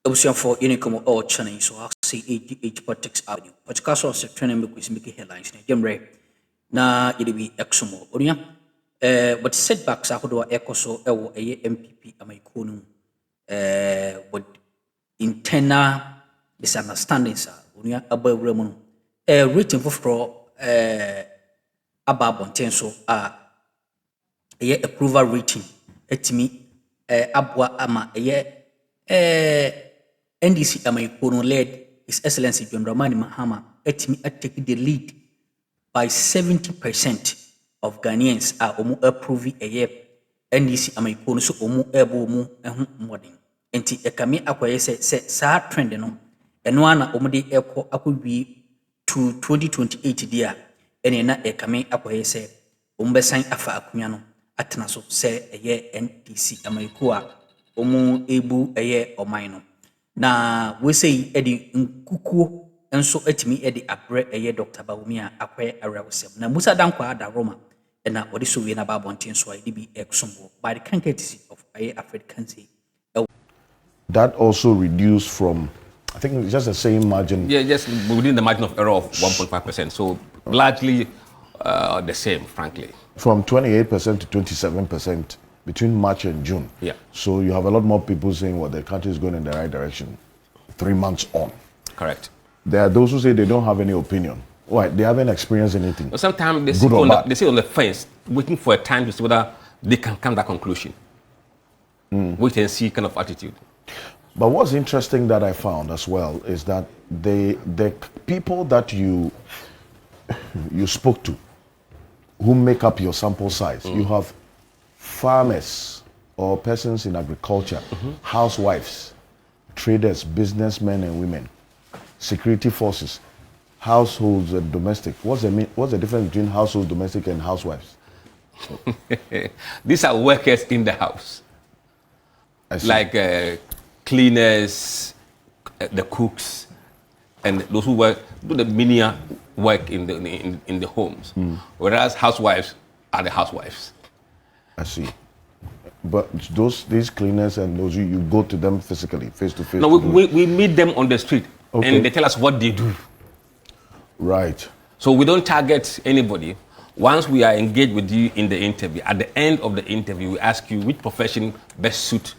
Option for Unicom or Channel, so I'll say AGH Politics Avenue. Podcast was a training book with Mickey headlines. Jemre na it be exomo. Onia, but setbacks are who are echo so a MPP Amaikunu, but internal misunderstandings are Unia above Ramon, written for about Bontenso are a approval rating. At me, Abwa Ama, NDC Amaikono led His Excellency John Dramani Mahama take the lead by 70% of Ghanaians are approving a year NDC Amaikono so ebo mu modern. Enti ekame akwaye se sa trend no eno ana de eko akwi to 2028 dia ene na ekame akwaye se besan afa akunya no atena so se eye NDC Amaiko a ebu eye oman no. Na we say edi nkukuo enso etimi edi abre eye Dr.Bawumia akwaye arawsem. Na Musah Dankwah da Roma na odi so we na babontin so edi bi eksombo by the courtesy of eye African say. That also reduced from, I think it's just the same margin. Yeah, just within the margin of error of 1.5%. So largely the same, frankly. From 28% to 27% between March and June. Yeah. So you have a lot more people saying, well, the country is going in the right direction 3 months on. Correct. There are those who say they don't have any opinion. Why? They haven't experienced anything. Sometimes they sit on the fence, waiting for a time to see whether they can come to that conclusion. Wait and see kind of attitude. But what's interesting that I found as well is that the people that you spoke to who make up your sample size, you have farmers or persons in agriculture, housewives, traders, businessmen and women, security forces, households and domestic. What's the difference between household, domestic and housewives? These are workers in the house. Like cleaners, the cooks, and those who do the menial work in the homes. Whereas housewives are the housewives. I see. But these cleaners and those you go to them physically, face to face. No, we meet them on the street, and they tell us what they do. Right. So we don't target anybody. Once we are engaged with you in the interview, at the end of the interview, we ask you which profession best suits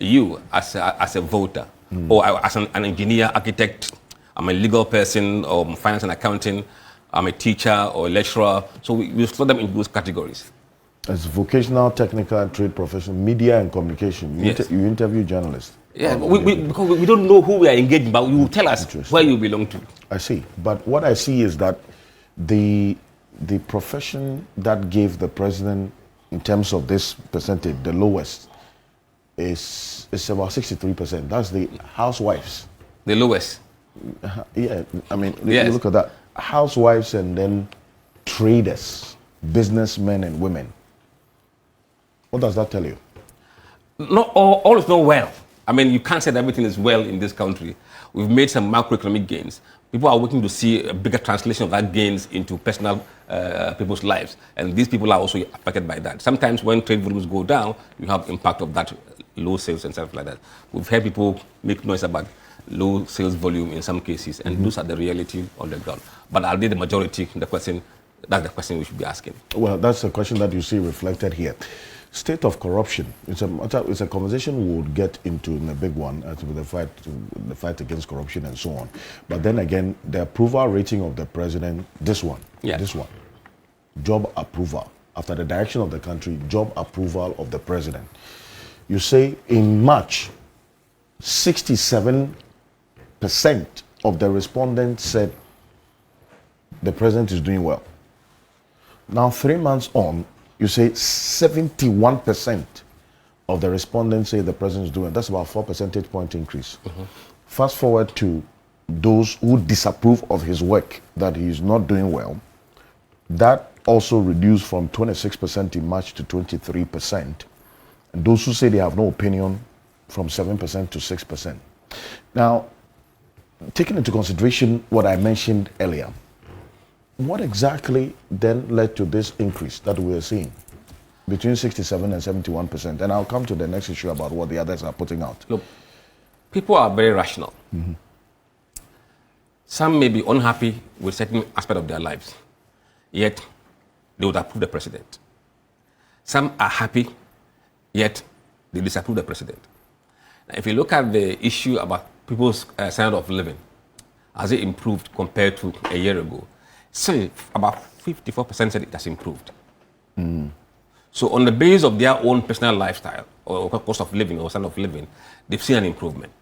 you as a voter, or as an engineer, architect. I'm a legal person, or I'm finance and accounting. I'm a teacher or a lecturer. So we slot them in those categories. As vocational, technical, and trade profession, media and communication. You interview journalists. Yeah, because we don't know who we are engaging, but you will tell us where you belong to. I see. But what I see is that the profession that gave the president, in terms of this percentage, the lowest, is about 63%. That's the housewives. The lowest? Yeah, I mean, you look at that. Housewives and then traders, businessmen and women. What does that tell you? Not all is not well. I mean, you can't say that everything is well in this country. We've made some macroeconomic gains. People are working to see a bigger translation of that gains into personal people's lives. And these people are also affected by that. Sometimes when trade volumes go down, you have impact of that low sales and stuff like that. We've heard people make noise about low sales volume in some cases, and those are the reality on the ground. But are they the majority? That's the question we should be asking. Well, that's the question that you see reflected here. State of corruption. It's a conversation we would get into in a big one, the fight against corruption and so on. But then again, the approval rating of the president, this one, job approval, after the direction of the country, job approval of the president. You say in March, 67% of the respondents said the president is doing well. Now, 3 months on, you say 71% of the respondents say the president is doing. That's about 4 percentage point increase. Fast forward to those who disapprove of his work, that he is not doing well. That also reduced from 26% in March to 23%. And those who say they have no opinion, from 7% to 6%. Now, taking into consideration what I mentioned earlier, what exactly then led to this increase that we are seeing between 67 and 71%? And I'll come to the next issue about what the others are putting out. Look, people are very rational. Some may be unhappy with certain aspect of their lives, yet they would approve the president. Some are happy, yet they disapprove the president. Now, if you look at the issue about people's standard of living, has it improved compared to a year ago? So about 54% said it has improved. So on the basis of their own personal lifestyle or cost of living or standard of living, they've seen an improvement.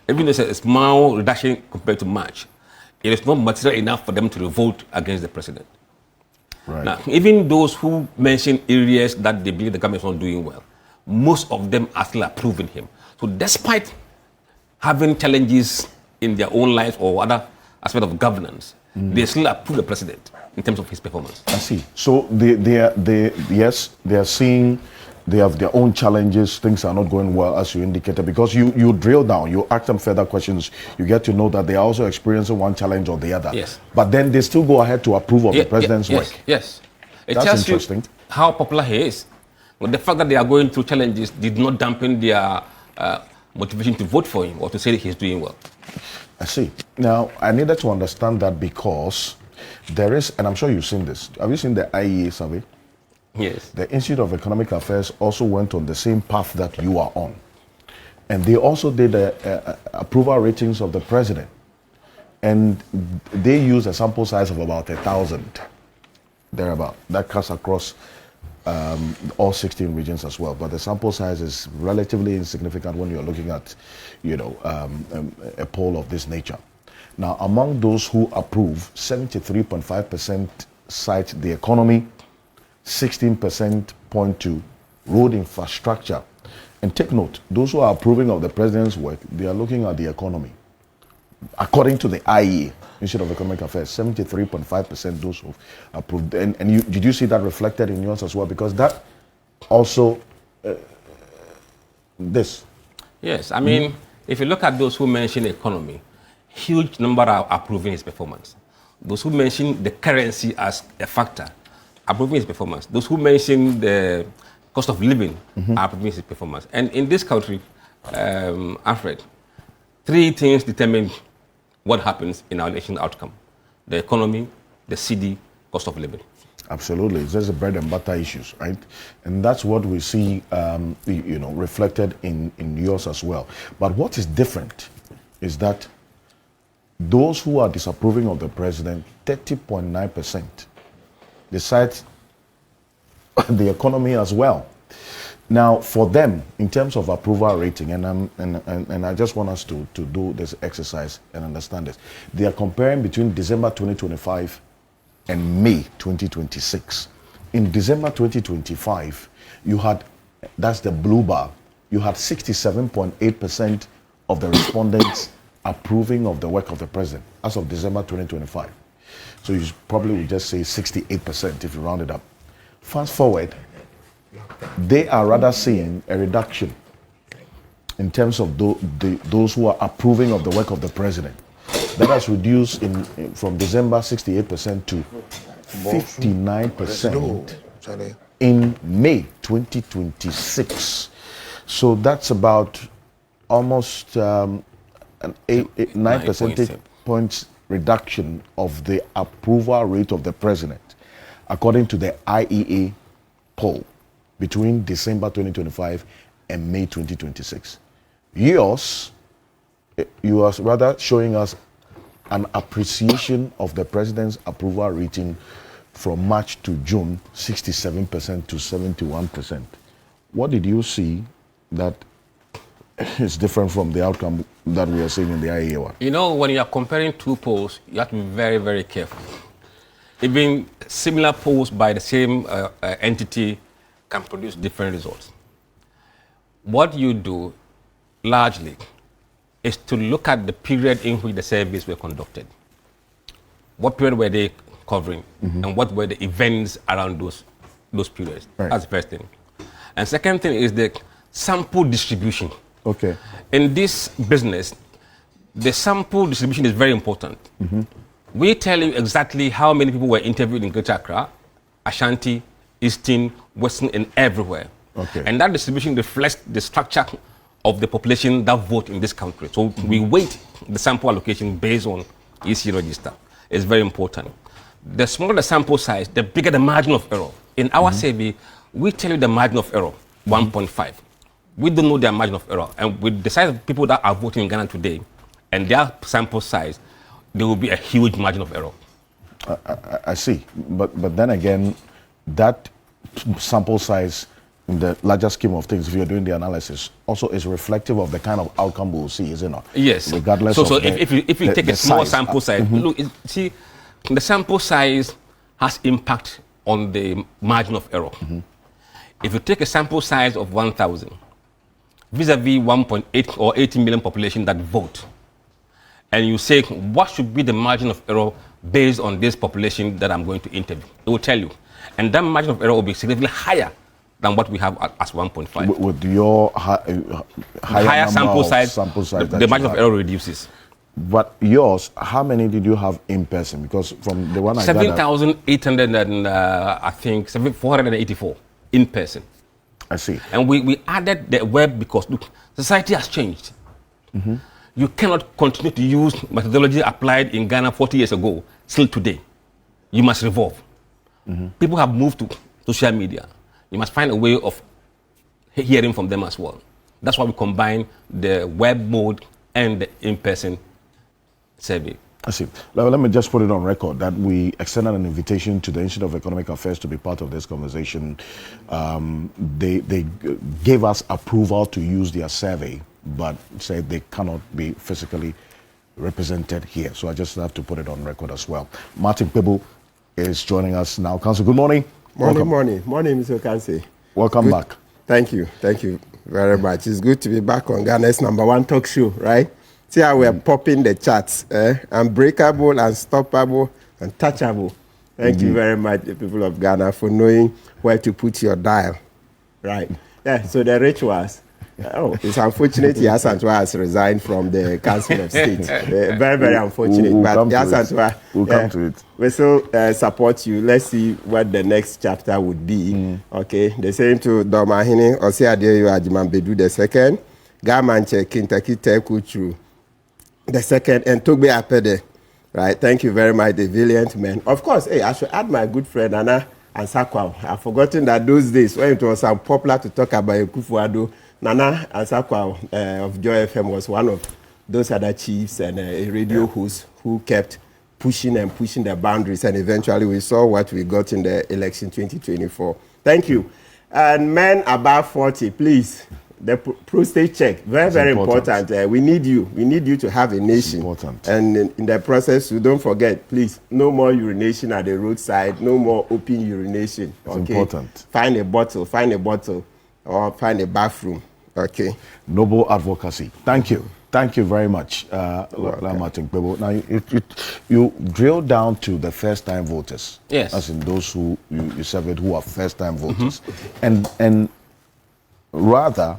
Even though it's a small reduction compared to March, it is not material enough for them to revolt against the president. Right. Now, even those who mention areas that they believe the government is not doing well, most of them are still approving him. So despite having challenges in their own lives or other aspect of governance, they still approve the president in terms of his performance. I see. So they are seeing they have their own challenges. Things are not going well, as you indicated, because you drill down, you ask them further questions, you get to know that they are also experiencing one challenge or the other. Yes. But then they still go ahead to approve of the president's work. Yes. It That's tells interesting. you how popular he is. But the fact that they are going through challenges did not dampen their motivation to vote for him or to say that he's doing well. I see. Now, I needed to understand that because there is, and I'm sure you've seen this. Have you seen the IEA survey? Yes. The Institute of Economic Affairs also went on the same path that you are on. And they also did approval ratings of the president. And they used a sample size of about 1,000, thereabout. That cuts across all 16 regions as well. But the sample size is relatively insignificant when you're looking at, a poll of this nature. Now, among those who approve, 73.5% cite the economy, 16% point to road infrastructure. And take note, those who are approving of the president's work, they are looking at the economy. According to the IEA, Institute of Economic Affairs, 73.5% those who approved. And did you see that reflected in yours as well? Because that also, this. Yes, I mean, if you look at those who mention economy, huge number are approving his performance. Those who mention the currency as a factor, approving his performance. Those who mention the cost of living are approving his performance. And in this country, Alfred, three things determine what happens in our election outcome: the economy, the CD, cost of living. Absolutely, it's just the bread and butter issues, right? And that's what we see, reflected in yours as well. But what is different is that those who are disapproving of the president, 30.9%, decide the economy as well. Now, for them, in terms of approval rating, and I just want us to do this exercise and understand this, they are comparing between December 2025 and May 2026. In December 2025, you had, that's the blue bar, you had 67.8% of the respondents approving of the work of the president as of December 2025. So you probably would just say 68% if you round it up. Fast forward, they are rather seeing a reduction in terms of those who are approving of the work of the president. That has reduced from December 68% to 59% in May 2026. So that's about almost an 9 percentage points reduction of the approval rate of the president, according to the IEA poll between December 2025 and May 2026. Yours, you are rather showing us an appreciation of the president's approval rating from March to June, 67% to 71%. What did you see that is different from the outcome that we are seeing in the IEA one? You know, when you are comparing two polls, you have to be very, very careful. Even similar polls by the same entity can produce different results. What you do largely is to look at the period in which the surveys were conducted. What period were they covering, and what were the events around those periods? Right. That's the first thing. And second thing is the sample distribution. Okay. In this business, the sample distribution is very important. We tell you exactly how many people were interviewed in Greater Accra, Ashanti, Eastern, Western, and everywhere. Okay. And that distribution reflects the structure of the population that vote in this country. So we weight the sample allocation based on EC register. It's very important. The smaller the sample size, the bigger the margin of error. In our survey, we tell you the margin of error, 1.5. We don't know their margin of error. And with the size of people that are voting in Ghana today and their sample size, there will be a huge margin of error. I see. But then again, that sample size in the larger scheme of things, if you're doing the analysis, also is reflective of the kind of outcome we'll see, is it not? Yes. Regardless so of if you take a small sample size, look, see, the sample size has impact on the margin of error. If you take a sample size of 1,000, vis-a-vis 1.8 or 80 million population that vote, and you say, what should be the margin of error based on this population that I'm going to interview? It will tell you. And that margin of error will be significantly higher than what we have as 1.5. With your higher sample size, the margin of error reduces. But yours, how many did you have in person? Because from the one I 7,800 and I think 484 in person. I see. And we added the web because, look, society has changed. You cannot continue to use methodology applied in Ghana 40 years ago, still today. You must evolve. People have moved to social media. You must find a way of hearing from them as well. That's why we combine the web mode and the in-person survey. I see. Let me just put it on record that we extended an invitation to the Institute of Economic Affairs to be part of this conversation. They gave us approval to use their survey, but said they cannot be physically represented here. So I just have to put it on record as well. Martin Pebu is joining us now. Council, good morning. Morning, Mr. Kansi. Welcome back. Thank you very much. It's good to be back on Ghana's #1 talk show, right? See how we're popping the charts, unbreakable, unstoppable, untouchable. Thank you very much, the people of Ghana, for knowing where to put your dial, right? Yeah, so the rituals. It's unfortunate Yasantwa has resigned from the Council of State. Very, very unfortunate. We'll but Yasantwa, we'll come to it. We still support you. Let's see what the next chapter would be. Okay, the same to Domahini Osiadeyo Ajimambedu the second, Gamanche Kintaki Tekuchu the second, and Togbe Apede. Right, thank you very much, the valiant men. Of course, hey, I should add my good friend Anna Ansakwa. I've forgotten that those days when it was unpopular to talk about Kufuado, Nana Ansakwa of Joy FM was one of those other chiefs and a radio host who kept pushing the boundaries, and eventually we saw what we got in the election 2024. Thank you. And men above 40, please, the prostate check, very important. We need you to have a nation. Important. And in the process, you don't forget, please, no more urination at the roadside, no more open urination. Okay? It's important. Find a bottle, or find a bathroom. Okay. Noble advocacy. Thank you very much, Martin Pebo. Now, you drill down to the first-time voters. Yes. As in those who you surveyed who are first-time voters. And rather,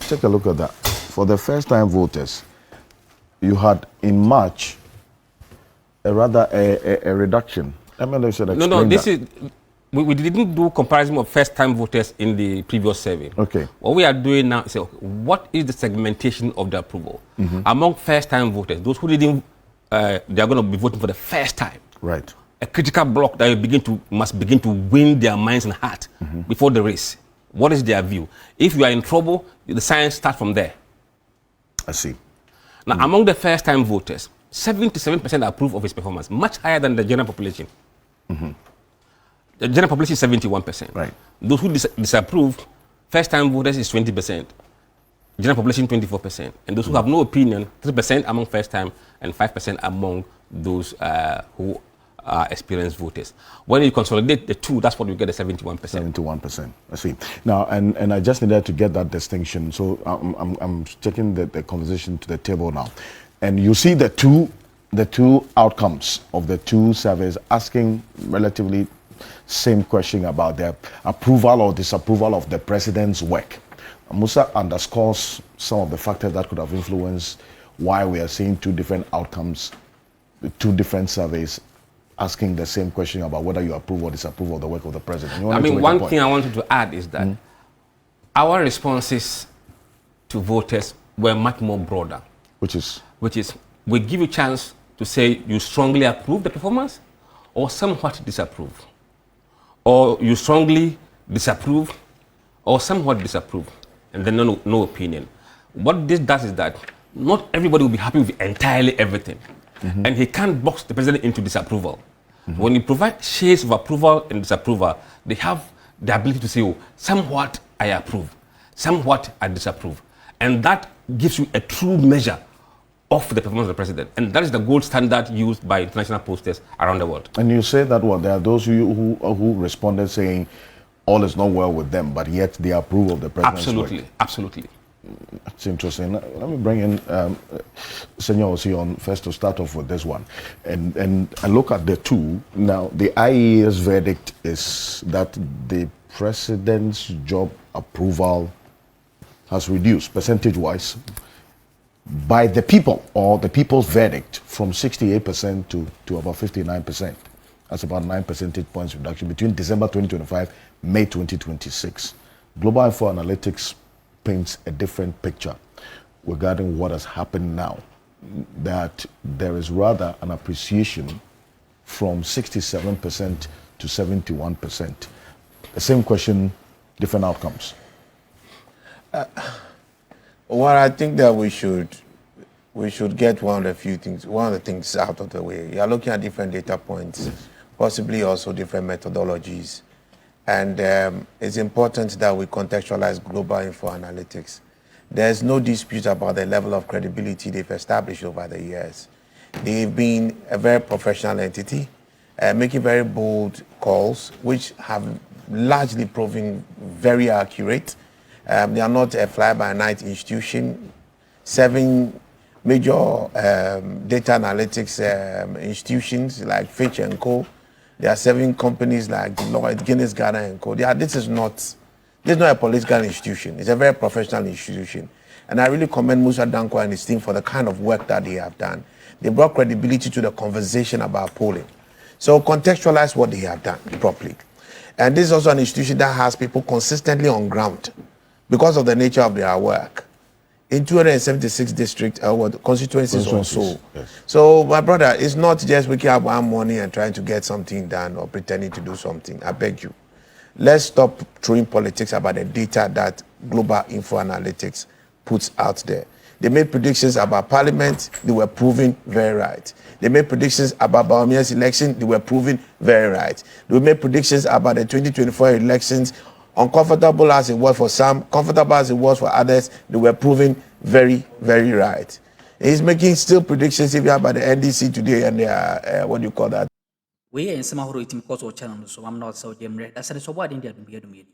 take a look at that. For the first-time voters, you had in March a reduction. No, this is... We didn't do comparison of first-time voters in the previous survey. Okay. What we are doing now is, what is the segmentation of the approval? Among first-time voters, those who didn't, they are going to be voting for the first time. Right. A critical block that must begin to win their minds and heart before the race. What is their view? If you are in trouble, the science starts from there. I see. Now, among the first-time voters, 77% approve of his performance, much higher than the general population. The general population is 71%. Right. Those who disapprove, first-time voters is 20%. General population 24%. And those who have no opinion, 3% among first-time and 5% among those who are experienced voters. When you consolidate the two, that's what you get, the 71%. 71%. I see. Now, and I just needed to get that distinction. So I'm taking the conversation to the table now. And you see the two outcomes of the two surveys asking relatively same question about the approval or disapproval of the president's work. Musah underscores some of the factors that could have influenced why we are seeing two different outcomes, two different surveys asking the same question about whether you approve or disapprove of the work of the president. I mean, one thing I wanted to add is that our responses to voters were much more broader. Which is? Which is, we give you a chance to say you strongly approve the performance or somewhat disapprove. Or you strongly disapprove or somewhat disapprove. And then no opinion. What this does is that not everybody will be happy with entirely everything. And he can't box the president into disapproval. When you provide shades of approval and disapproval, they have the ability to say, oh, somewhat I approve, somewhat I disapprove. And that gives you a true measure of the performance of the president. And that is the gold standard used by international pollsters around the world. And you say that there are those who responded saying all is not well with them, but yet they approve of the president's work. Absolutely. It's interesting. Let me bring in Senor Osion first to start off with this one. And I look at the two. Now, the IAEA's verdict is that the president's job approval has reduced percentage-wise by the people, or the people's verdict, from 68% to about 59%. That's about 9 percentage points reduction between December 2025, May 2026. Global Info Analytics paints a different picture regarding what has happened now, that there is rather an appreciation from 67% to 71%. The same question, different outcomes. Well, I think that we should get one of the things out of the way. You're looking at different data points, possibly also different methodologies. And it's important that we contextualize global info analytics. There's no dispute about the level of credibility they've established over the years. They've been a very professional entity, making very bold calls, which have largely proven very accurate. They are not a fly-by-night institution. 7 major data analytics institutions like Fitch and Co. There are 7 companies like Deloitte, Guinness, Ghana, and Co. This is not a political institution. It's a very professional institution. And I really commend Musah, Dankwah and his team for the kind of work that they have done. They brought credibility to the conversation about polling. So contextualize what they have done properly. And this is also an institution that has people consistently on ground because of the nature of their work in 276 district constituencies or so. Yes. So, my brother, it's not just waking up one morning and trying to get something done or pretending to do something. I beg you. Let's stop throwing politics about the data that Global Info Analytics puts out there. They made predictions about Parliament. They were proven very right. They made predictions about Bawumia's election. They were proven very right. They made predictions about the 2024 elections. Uncomfortable as it was for some, comfortable as it was for others, they were proven very, very right. He's making still predictions even about the NDC today and their, what do you call that? We are in some of the channel, so I'm not so gemre. That's a so what India be a media.